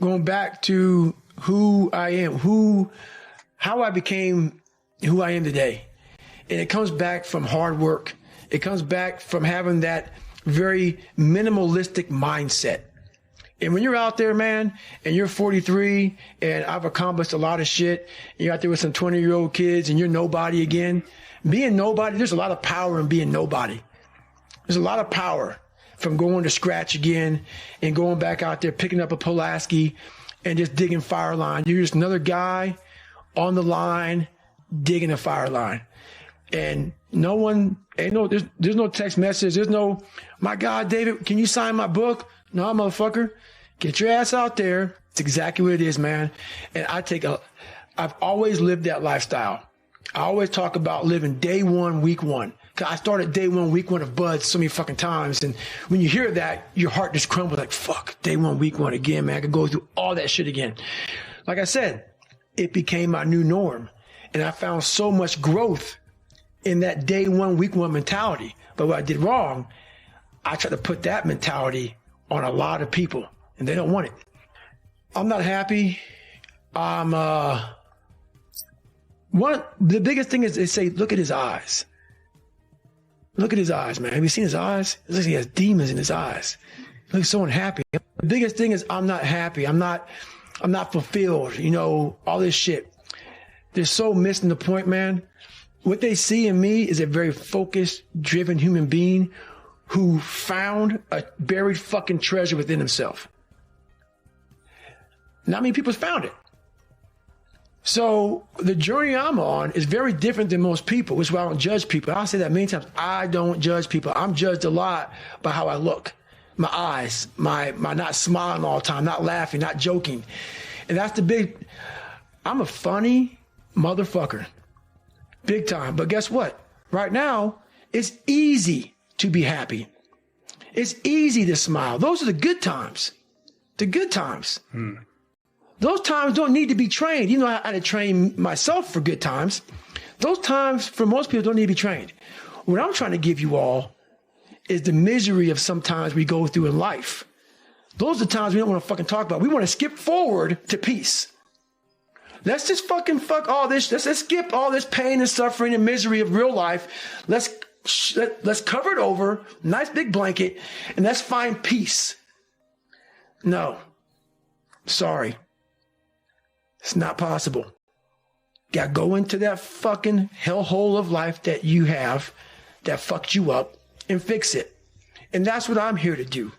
going back to who I am, how I became who I am today. And it comes back from hard work. It comes back from having that very minimalistic mindset. And when you're out there, man, and you're 43 and I've accomplished a lot of shit, and you're out there with some 20-year-old kids and you're nobody again, being nobody, there's a lot of power in being nobody. There's a lot of power from going to scratch again and going back out there, picking up a Pulaski and just digging fire line. You're just another guy on the line, digging a fire line. And no one, there's no text message. There's no, my God, David, can you sign my book? No, motherfucker, get your ass out there. It's exactly what it is, man. And I've always lived that lifestyle. I always talk about living day one, week one. Cause I started day one, week one of Buds so many fucking times. And when you hear that, your heart just crumbles like, fuck, day one, week one again, man. I could go through all that shit again. Like I said, it became my new norm. And I found so much growth in that day one, week one mentality. But what I did wrong, I tried to put that mentality on a lot of people and they don't want it. I'm not happy. The biggest thing is they say, look at his eyes. Look at his eyes, man. Have you seen his eyes? It looks like he has demons in his eyes. He looks so unhappy. The biggest thing is I'm not happy. I'm not fulfilled. All this shit. They're so missing the point, man. What they see in me is a very focused, driven human being who found a buried fucking treasure within himself. Not many people found it. So the journey I'm on is very different than most people, which is why I don't judge people. I'll say that many times. I don't judge people. I'm judged a lot by how I look. My eyes, my not smiling all the time, not laughing, not joking. And that's I'm a funny motherfucker. Big time. But guess what? Right now, it's easy to be happy. It's easy to smile. Those are the good times. The good times. Those times don't need to be trained. I had to train myself for good times. Those times for most people don't need to be trained. What I'm trying to give you all is the misery of sometimes we go through in life. Those are the times we don't want to fucking talk about. We want to skip forward to peace. Let's just fucking fuck all this. Let's skip all this pain and suffering and misery of real life. Let's cover it over, nice big blanket, and let's find peace. No. Sorry. It's not possible. Got to go into that fucking hellhole of life that you have that fucked you up and fix it. And that's what I'm here to do.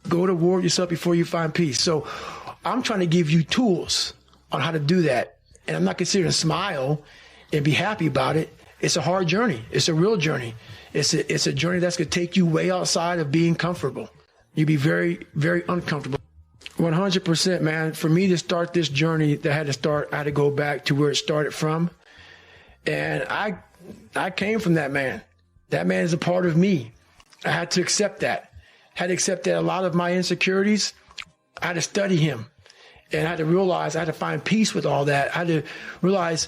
Go to war with yourself before you find peace. So I'm trying to give you tools on how to do that. And I'm not considering smile and be happy about it. It's a hard journey. It's a real journey. It's a journey that's going to take you way outside of being comfortable. You'll be very, very uncomfortable. 100%, man. For me to start this journey I had to go back to where it started from. And I came from that man. That man is a part of me. I had to accept that. I had to accept that a lot of my insecurities, I had to study him. And I had to realize I had to find peace with all that. I had to realize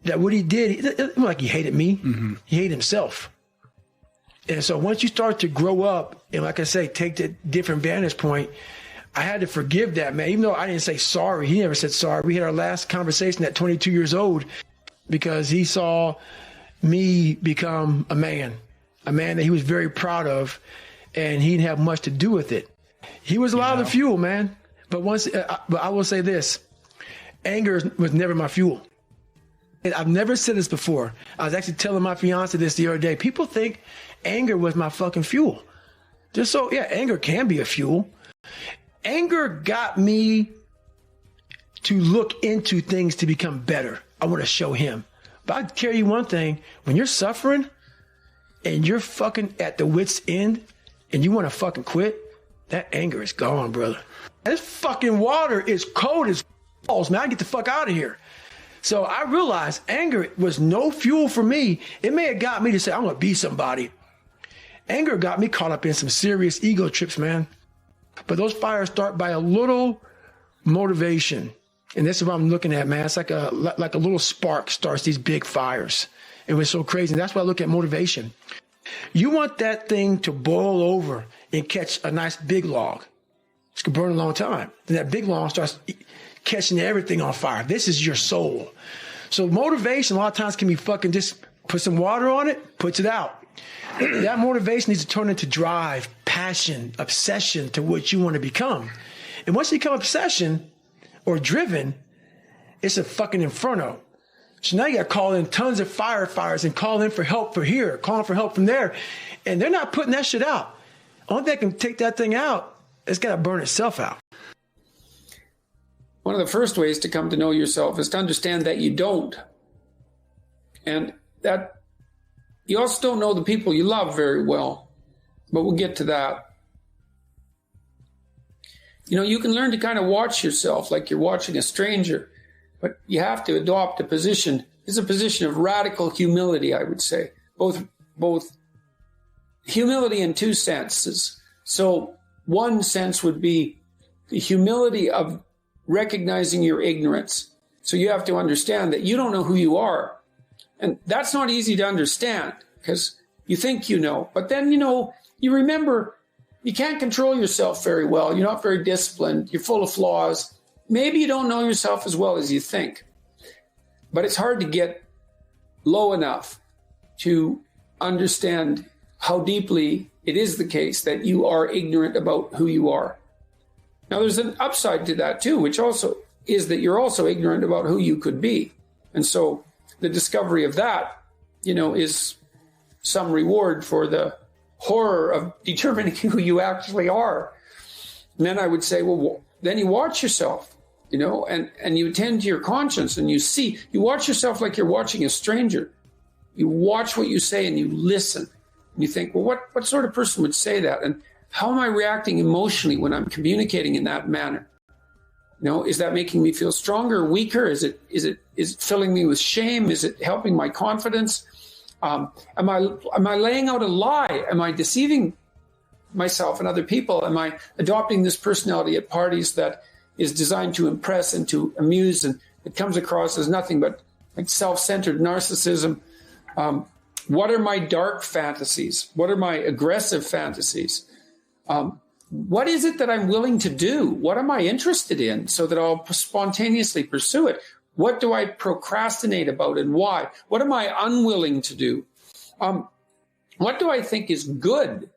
that what he did, it wasn't like he hated me. Mm-hmm. He hated himself. And so once you start to grow up and, like I say, take the different vantage point, I had to forgive that man. Even though I didn't say sorry, he never said sorry. We had our last conversation at 22 years old because he saw me become a man that he was very proud of, and he didn't have much to do with it. He was a lot of the fuel, man. But but I will say this, anger was never my fuel. And I've never said this before. I was actually telling my fiance this the other day. People think anger was my fucking fuel. Anger can be a fuel. Anger got me to look into things to become better. I want to show him. But I tell you one thing, when you're suffering and you're fucking at the wit's end and you want to fucking quit, that anger is gone, brother. This fucking water is cold as balls, man. I get the fuck out of here. So I realized anger was no fuel for me. It may have got me to say, I'm going to be somebody. Anger got me caught up in some serious ego trips, man. But those fires start by a little motivation. And this is what I'm looking at, man. It's like a little spark starts these big fires. It was so crazy. And that's why I look at motivation. You want that thing to boil over and catch a nice big log. It's going to burn a long time. Then that big long starts catching everything on fire. This is your soul. So motivation a lot of times can be fucking just put some water on it, puts it out. That motivation needs to turn into drive, passion, obsession to what you want to become. And once you become obsession or driven, it's a fucking inferno. So now you got to call in tons of firefighters and call in for help for here, calling for help from there. And they're not putting that shit out. Only thing that can take that thing out, it's got to burn itself out. One of the first ways to come to know yourself is to understand that you don't. And that you also don't know the people you love very well. But we'll get to that. You know, you can learn to kind of watch yourself like you're watching a stranger. But you have to adopt a position. It's a position of radical humility, I would say. Both humility in two senses. So one sense would be the humility of recognizing your ignorance. So you have to understand that you don't know who you are. And that's not easy to understand because you think you know. But then, you know, you remember you can't control yourself very well. You're not very disciplined. You're full of flaws. Maybe you don't know yourself as well as you think. But it's hard to get low enough to understand how deeply it is the case that you are ignorant about who you are. Now, there's an upside to that, too, which also is that you're also ignorant about who you could be. And so the discovery of that, you know, is some reward for the horror of determining who you actually are. And then I would say, well, then you watch yourself, you know, and you attend to your conscience and you watch yourself like you're watching a stranger. You watch what you say and you listen. And you think, well, what sort of person would say that? And how am I reacting emotionally when I'm communicating in that manner? You know, is that making me feel stronger, weaker? Is it filling me with shame? Is it helping my confidence? Am I laying out a lie? Am I deceiving myself and other people? Am I adopting this personality at parties that is designed to impress and to amuse, and it comes across as nothing but like self-centered narcissism? What are my dark fantasies? What are my aggressive fantasies? What is it that I'm willing to do? What am I interested in so that I'll spontaneously pursue it? What do I procrastinate about and why? What am I unwilling to do? What do I think is good?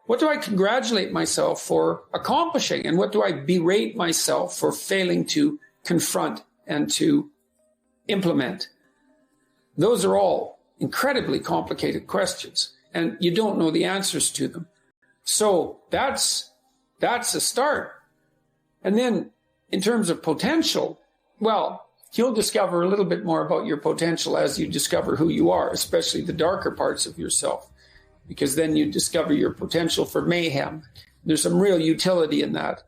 What do I congratulate myself for accomplishing? And what do I berate myself for failing to confront and to implement? Those are all incredibly complicated questions, and you don't know the answers to them. So that's a start. And then in terms of potential, well, you'll discover a little bit more about your potential as you discover who you are, especially the darker parts of yourself, because then you discover your potential for mayhem. There's some real utility in that.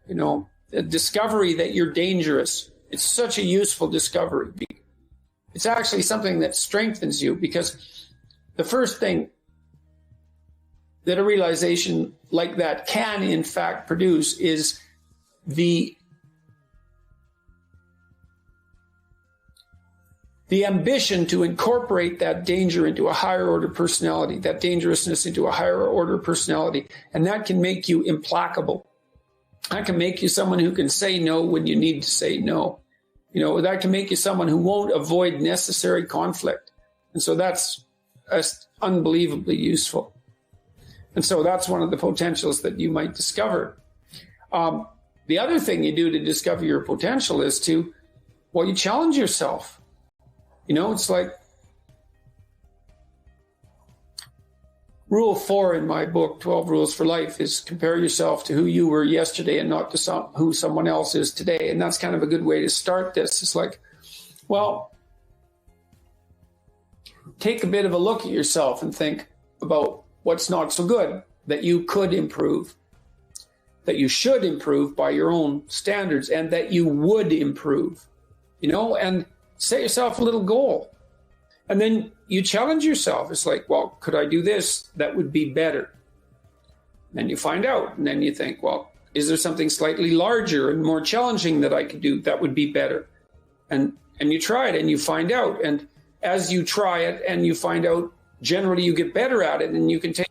You know, the discovery that you're dangerous. It's such a useful discovery. It's actually something that strengthens you, because the first thing that a realization like that can, in fact, produce is the ambition to incorporate that danger into a higher order personality, that dangerousness into a higher order personality. And that can make you implacable. That can make you someone who can say no when you need to say no. You know, that can make you someone who won't avoid necessary conflict. And so that's unbelievably useful. And so that's one of the potentials that you might discover. The other thing you do to discover your potential is to, well, you challenge yourself. You know, it's like Rule 4 in my book, 12 Rules for Life, is compare yourself to who you were yesterday and not to who someone else is today. And that's kind of a good way to start this. It's like, well, take a bit of a look at yourself and think about what's not so good that you could improve, that you should improve by your own standards, and that you would improve, you know, and set yourself a little goal. And then you challenge yourself. It's like, well, could I do this? That would be better. Then you find out. And then you think, well, is there something slightly larger and more challenging that I could do that would be better? And you try it and you find out. And as you try it and you find out, generally you get better at it, and you can take